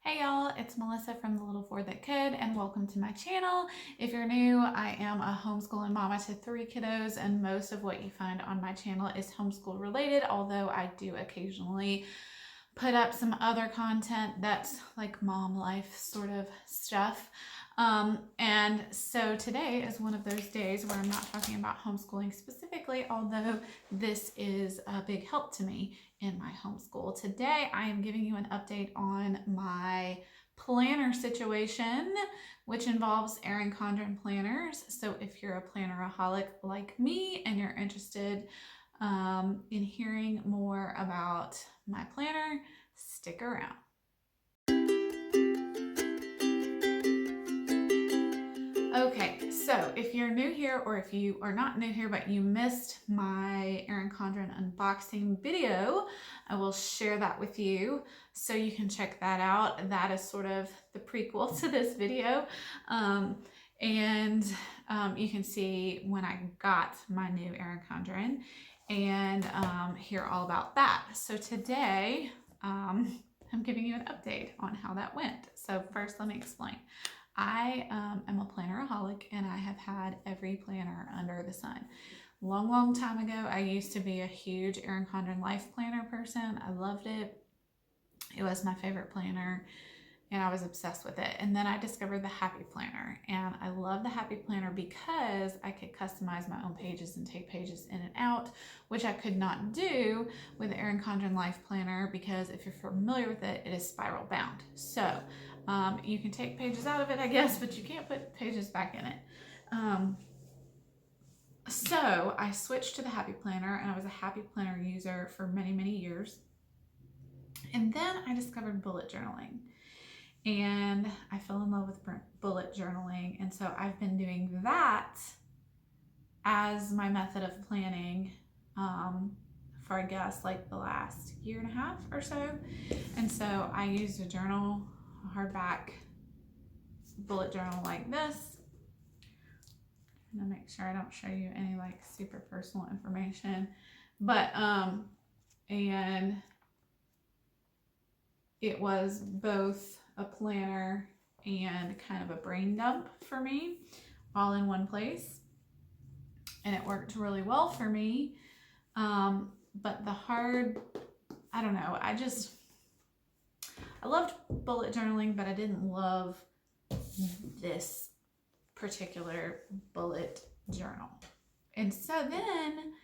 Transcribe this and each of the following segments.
Hey y'all, it's Melissa from The Little Ford That Could, and welcome to my channel. If you're new, I am a homeschooling mama to 3 kiddos, and most of what you find on my channel is homeschool related, although I do occasionally put up some other content that's like mom life sort of stuff. And so today is one of those days where I'm not talking about homeschooling specifically, although this is a big help to me in my homeschool. Today I am giving you an update on my planner situation, which involves Erin Condren planners. So if you're a planneraholic like me and you're interested in hearing more about my planner, stick around. Okay, so if you're new here, or if you are not new here but you missed my Erin Condren unboxing video, I will share that with you so you can check that out. That is sort of the prequel to this video. You can see when I got my new Erin Condren and hear all about that. So today, I'm giving you an update on how that went. So first, let me explain. I am a planneraholic, and I have had every planner under the sun. Long time ago, I used to be a huge Erin Condren life planner person. I loved it. It was my favorite planner, and I was obsessed with it. And then I discovered the Happy Planner, and I love the Happy Planner because I could customize my own pages and take pages in and out, which I could not do with the Erin Condren Life Planner because if you're familiar with it, it is spiral bound. So you can take pages out of it, I guess, but you can't put pages back in it. So I switched to the Happy Planner, and I was a Happy Planner user for many years. And then I discovered bullet journaling, and I fell in love with bullet journaling. And so I've been doing that as my method of planning for, I guess, like the last year and a half or so. And so I used a journal, a hardback bullet journal like this. I'm gonna make sure I don't show you any like super personal information, but and it was both a planner and kind of a brain dump for me all in one place, and it worked really well for me. But I don't know, I loved bullet journaling, but I didn't love this particular bullet journal. And so then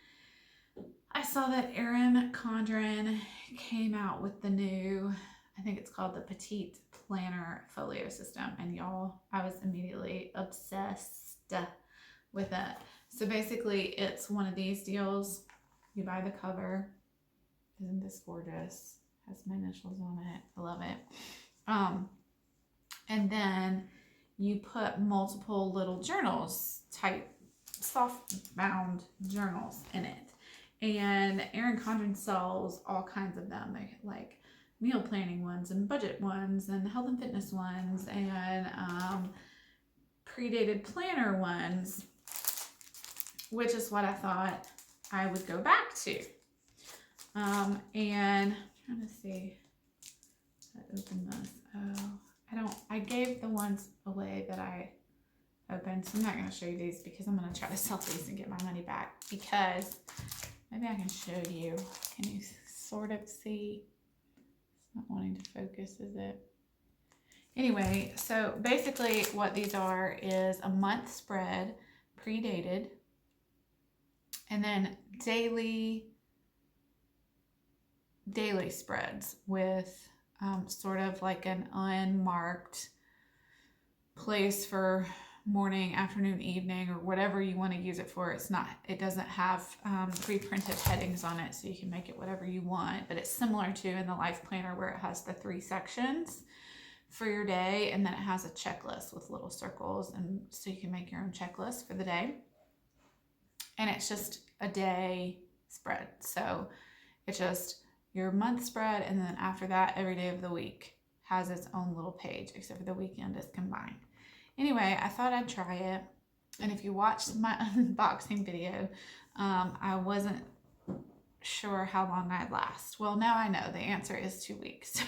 I saw that Erin Condren came out with the new, I think it's called the Petite Planner Folio System, and y'all, I was immediately obsessed with it. So basically it's one of these deals. You buy the cover. Isn't this gorgeous? Has my initials on it. I love it. And then you put multiple little journals, type soft bound journals in it. And Erin Condren sells all kinds of them. They like meal planning ones and budget ones and health and fitness ones and predated planner ones, which is what I thought I would go back to. And I'm trying to see if I open this. Oh, I gave the ones away that I opened, so I'm not going to show you these because I'm going to try to sell these and get my money back, because maybe I can show you. Can you sort of see? It's not wanting to focus, is it? Anyway, so basically what these are is a month spread, predated, and then daily spreads with sort of like an unmarked place for morning, afternoon, evening, or whatever you want to use it for. It doesn't have pre-printed headings on it, so you can make it whatever you want, but it's similar to in the life planner where it has the 3 sections for your day, and then it has a checklist with little circles, and so you can make your own checklist for the day. And it's just a day spread. So it's just your month spread, and then after that, every day of the week has its own little page, except for the weekend is combined. Anyway, I thought I'd try it. And if you watched my unboxing video, I wasn't sure how long I'd last. Well, now I know the answer is 2 weeks.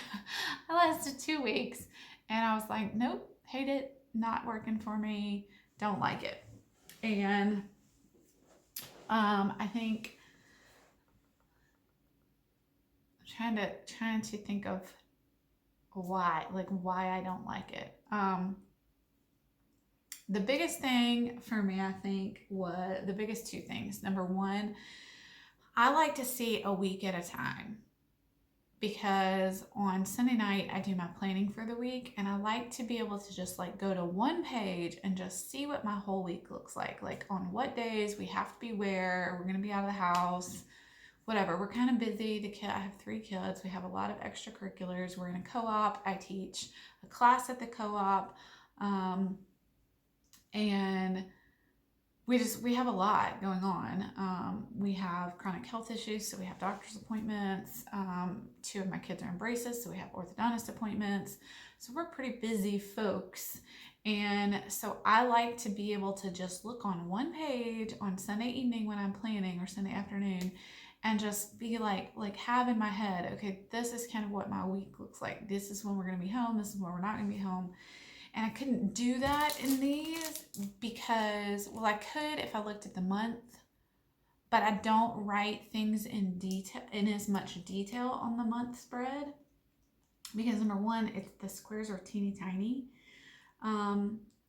I lasted 2 weeks and I was like, nope, hate it, not working for me, don't like it. And I think I'm trying to think of why I don't like it. The biggest thing for me, I think, was the biggest two things. Number one, I like to see a week at a time, because on Sunday night I do my planning for the week, and I like to be able to just like go to one page and just see what my whole week looks like on what days we have to be where, we're going to be out of the house, whatever. We're kind of busy. I have 3 kids. We have a lot of extracurriculars. We're in a co-op. I teach a class at the co-op. And we have a lot going on. We have chronic health issues, so we have doctor's appointments. 2 of my kids are in braces, so we have orthodontist appointments. So we're pretty busy folks. And so I like to be able to just look on one page on Sunday evening when I'm planning, or Sunday afternoon, and just be like have in my head, okay, this is kind of what my week looks like. This is when we're going to be home. This is when we're not going to be home. And I couldn't do that in these because, well, I could if I looked at the month, but I don't write things in detail, in as much detail on the month spread, because number one, the squares are teeny tiny.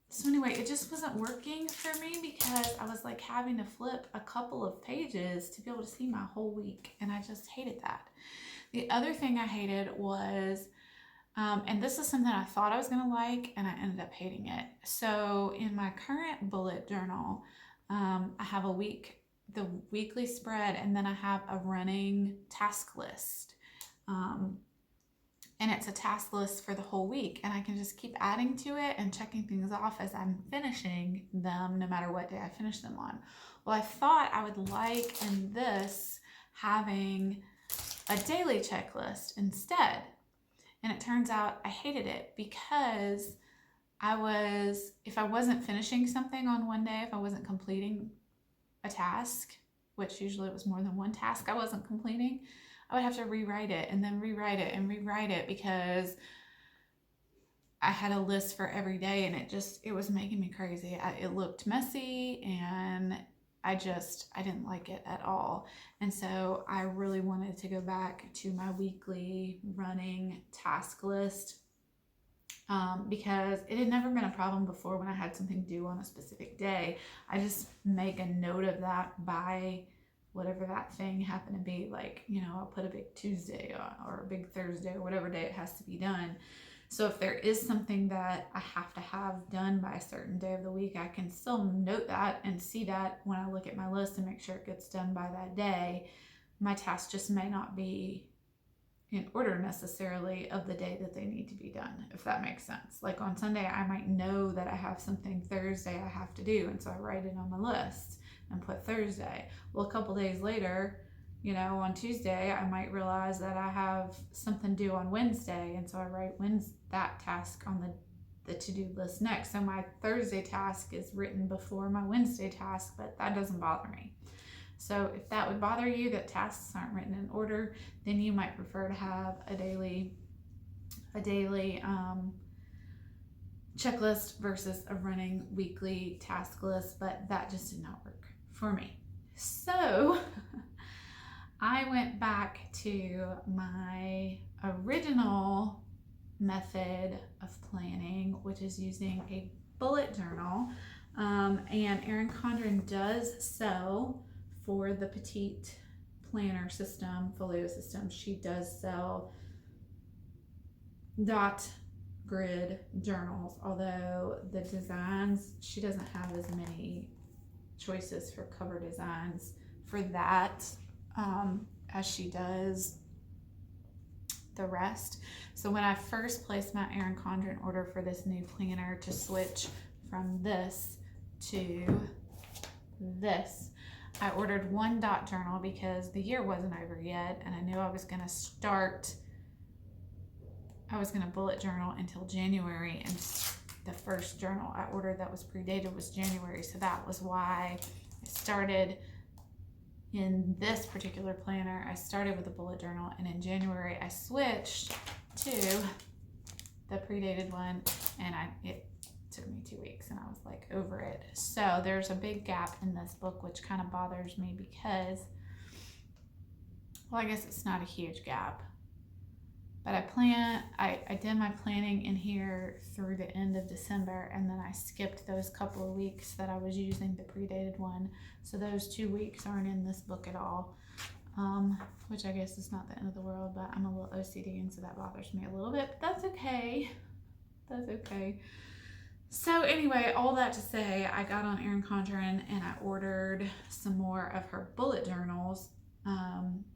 So anyway, it just wasn't working for me because I was like having to flip a couple of pages to be able to see my whole week, and I just hated that. The other thing I hated was, and this is something I thought I was going to like, and I ended up hating it. So in my current bullet journal, I have the weekly spread, and then I have a running task list. And it's a task list for the whole week, and I can just keep adding to it and checking things off as I'm finishing them, no matter what day I finish them on. Well, I thought I would like in this having a daily checklist instead. And it turns out I hated it because if I wasn't finishing something on one day, if I wasn't completing a task, which usually it was more than one task I wasn't completing, I would have to rewrite it and then rewrite it and rewrite it because I had a list for every day, and it was making me crazy. It looked messy, and I didn't like it at all. And so I really wanted to go back to my weekly running task list, because it had never been a problem before when I had something due on a specific day. I just make a note of that by whatever that thing happened to be. Like, I'll put a big Tuesday or a big Thursday or whatever day it has to be done. So if there is something that I have to have done by a certain day of the week, I can still note that and see that when I look at my list and make sure it gets done by that day. My tasks just may not be in order necessarily of the day that they need to be done, if that makes sense. Like on Sunday, I might know that I have something Thursday I have to do, and so I write it on my list and put Thursday. Well, a couple days later, on Tuesday, I might realize that I have something due on Wednesday, and so I write that task on the to-do list next. So my Thursday task is written before my Wednesday task, but that doesn't bother me. So if that would bother you, that tasks aren't written in order, then you might prefer to have a daily checklist versus a running weekly task list, but that just did not work for me. So I went back to my original method of planning, which is using a bullet journal. And Erin Condren does sell, for the petite planner system, folio system, she does sell dot grid journals, although the designs, she doesn't have as many choices for cover designs for that as she does the rest. So when I first placed my Erin Condren order for this new planner to switch from this to this, I ordered one dot journal because the year wasn't over yet, and I knew I was going to bullet journal until January, and the first journal I ordered that was predated was January, so that was why I started in this particular planner, I started with a bullet journal, and in January I switched to the predated one, and it took me 2 weeks and I was like over it. So there's a big gap in this book, which kind of bothers me because, well, I guess it's not a huge gap, but I did my planning in here through the end of December, and then I skipped those couple of weeks that I was using the predated one. So those 2 weeks aren't in this book at all, which I guess is not the end of the world, but I'm a little OCD, and so that bothers me a little bit, but that's okay. That's okay. So anyway, all that to say, I got on Erin Condren and I ordered some more of her bullet journals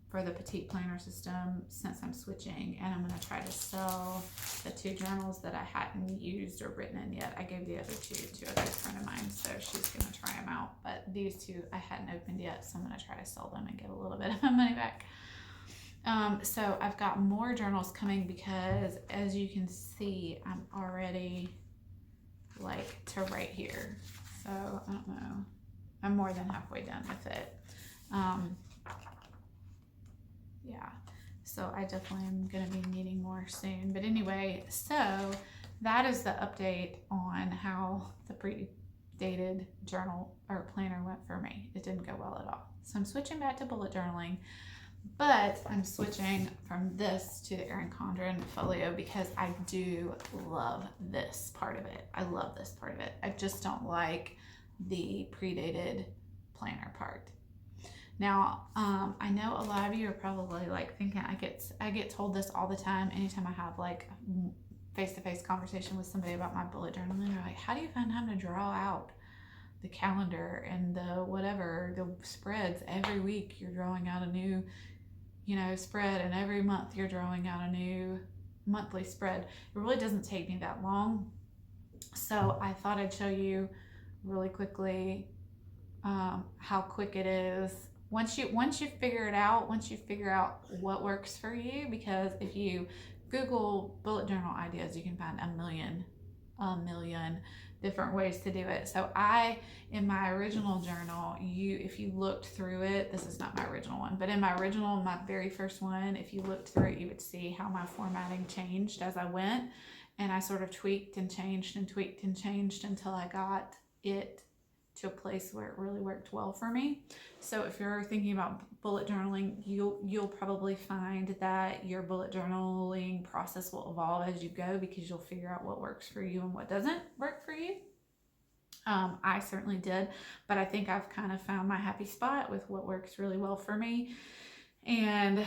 for the Petite Planner system since I'm switching, and I'm going to try to sell the 2 journals that I hadn't used or written in yet. I gave the other 2 to a good friend of mine, so she's going to try them out, but these 2 I hadn't opened yet, so I'm going to try to sell them and get a little bit of my money back. So I've got more journals coming because, as you can see, I'm already like to right here, so I don't know, I'm more than halfway done with it. Yeah, so I definitely am going to be needing more soon, but anyway, so that is the update on how the predated journal or planner went for me. It didn't go well at all, so I'm switching back to bullet journaling. But I'm switching from this to the Erin Condren folio because I do love this part of it. I love this part of it. I just don't like the predated planner part. Now, I know a lot of you are probably like thinking, I get told this all the time anytime I have like face-to-face conversation with somebody about my bullet journaling. They're like, how do you find time to draw out the calendar and the whatever, the spreads? Every week you're drawing out a new, spread, and every month you're drawing out a new monthly spread. It really doesn't take me that long. So I thought I'd show you really quickly how quick it is. Once you figure out what works for you, because if you Google bullet journal ideas, you can find a million different ways to do it. So in my original journal, if you looked through it, this is not my original one, but in my very first one, if you looked through it, you would see how my formatting changed as I went, and I sort of tweaked and changed and tweaked and changed until I got it to a place where it really worked well for me. So if you're thinking about bullet journaling, you'll probably find that your bullet journaling process will evolve as you go, because you'll figure out what works for you and what doesn't work for you. I certainly did, but I think I've kind of found my happy spot with what works really well for me, and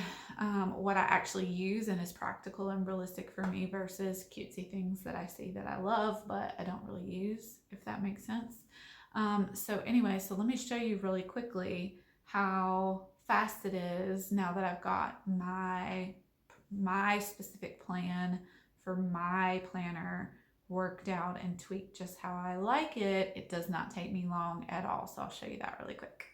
what I actually use and is practical and realistic for me versus cutesy things that I see that I love but I don't really use, if that makes sense. So anyway, so let me show you really quickly how fast it is now that I've got my specific plan for my planner worked out and tweaked just how I like it. It does not take me long at all, so I'll show you that really quick.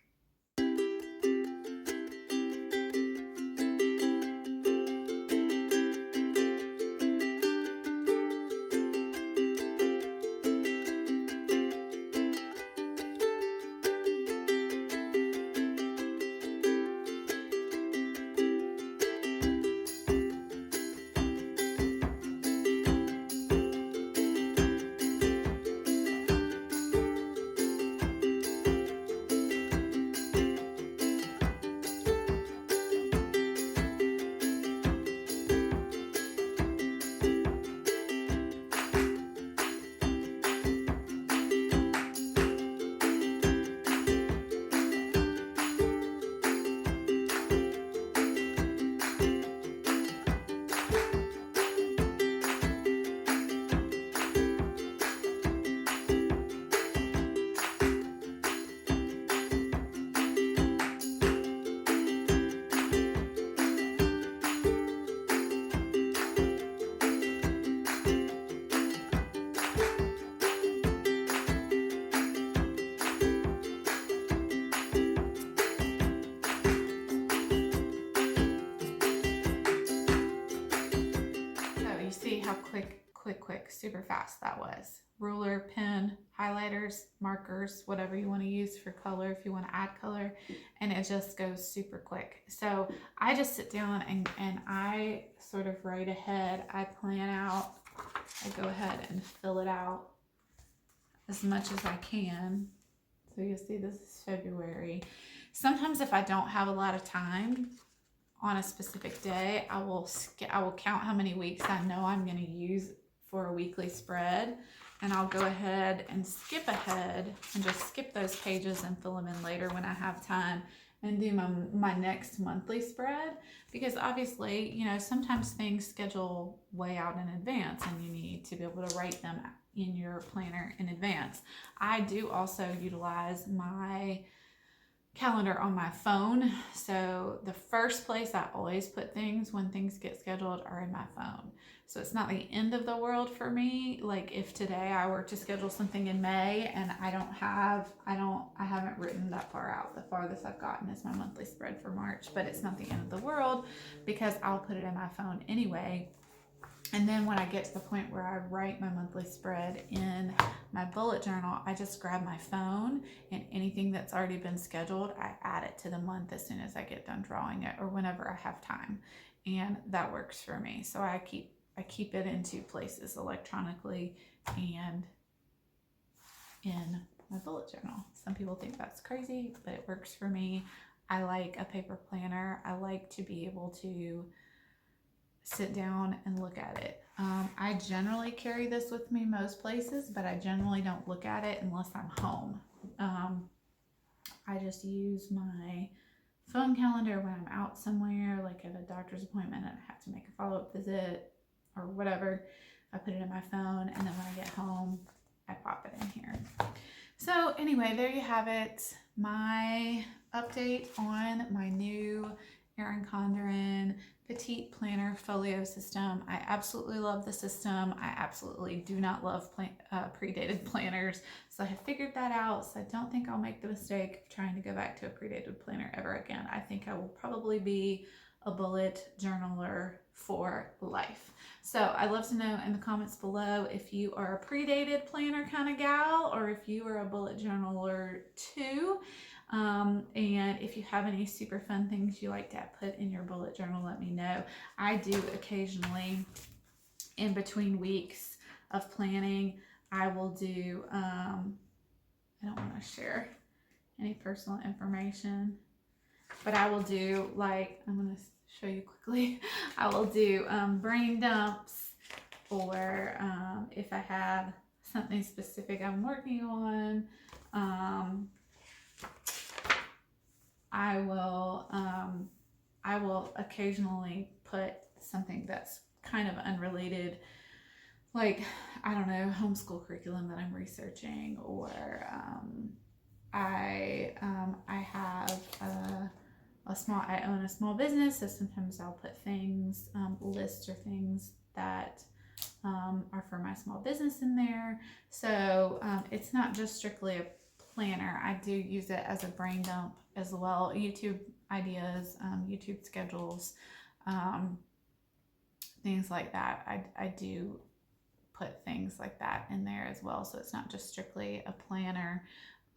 quick, super fast that was. Ruler, pen, highlighters, markers, whatever you want to use for color, if you want to add color, and it just goes super quick. So I just sit down and I sort of write ahead. I plan out, I go ahead and fill it out as much as I can. So you'll see this is February. Sometimes if I don't have a lot of time on a specific day, I will count how many weeks I know I'm going to use for a weekly spread, and I'll go ahead and skip ahead and just skip those pages and fill them in later when I have time and do my next monthly spread, because obviously, you know, sometimes things schedule way out in advance and you need to be able to write them in your planner in advance. I do also utilize my calendar on my phone, so the first place I always put things when things get scheduled are in my phone. So it's not the end of the world for me. Like if today I were to schedule something in May and I haven't written that far out. The farthest I've gotten is my monthly spread for March, but it's not the end of the world because I'll put it in my phone anyway. And then when I get to the point where I write my monthly spread in my bullet journal, I just grab my phone, and anything that's already been scheduled, I add it to the month as soon as I get done drawing it or whenever I have time. And that works for me. So I keep it in two places, electronically and in my bullet journal. Some people think that's crazy, but it works for me. I like a paper planner. I like to be able to sit down and look at it. I generally carry this with me most places, but I generally don't look at it unless I'm home. I just use my phone calendar when I'm out somewhere, like at a doctor's appointment and I have to make a follow-up visit or whatever. I put it in my phone, and then when I get home, I pop it in here. So anyway, there you have it. My update on my new Erin Condren Petite Planner Folio system. I absolutely love the system. I absolutely do not love predated planners. So I have figured that out. So I don't think I'll make the mistake of trying to go back to a predated planner ever again. I think I will probably be a bullet journaler for life. So I'd love to know in the comments below if you are a predated planner kind of gal, or if you are a bullet journaler too. And if you have any super fun things you like to put in your bullet journal, let me know. I do occasionally, in between weeks of planning, I will do, I don't want to share any personal information, but I will do, like, I'm going to show you quickly. I will do brain dumps, or if I have something specific I'm working on, I will occasionally put something that's kind of unrelated, like, I don't know, homeschool curriculum that I'm researching, or I have I own a small business, so sometimes I'll put things, lists or things that are for my small business in there. So it's not just strictly a planner. I do use it as a brain dump as well. YouTube ideas, YouTube schedules, things like that. I do put things like that in there as well. So it's not just strictly a planner,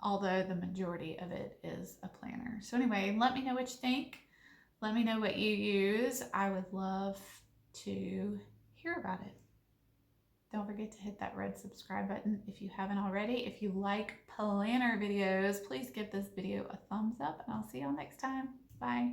although the majority of it is a planner. So anyway, let me know what you think. Let me know what you use. I would love to hear about it. Don't forget to hit that red subscribe button if you haven't already. If you like planner videos, please give this video a thumbs up, and I'll see y'all next time. Bye.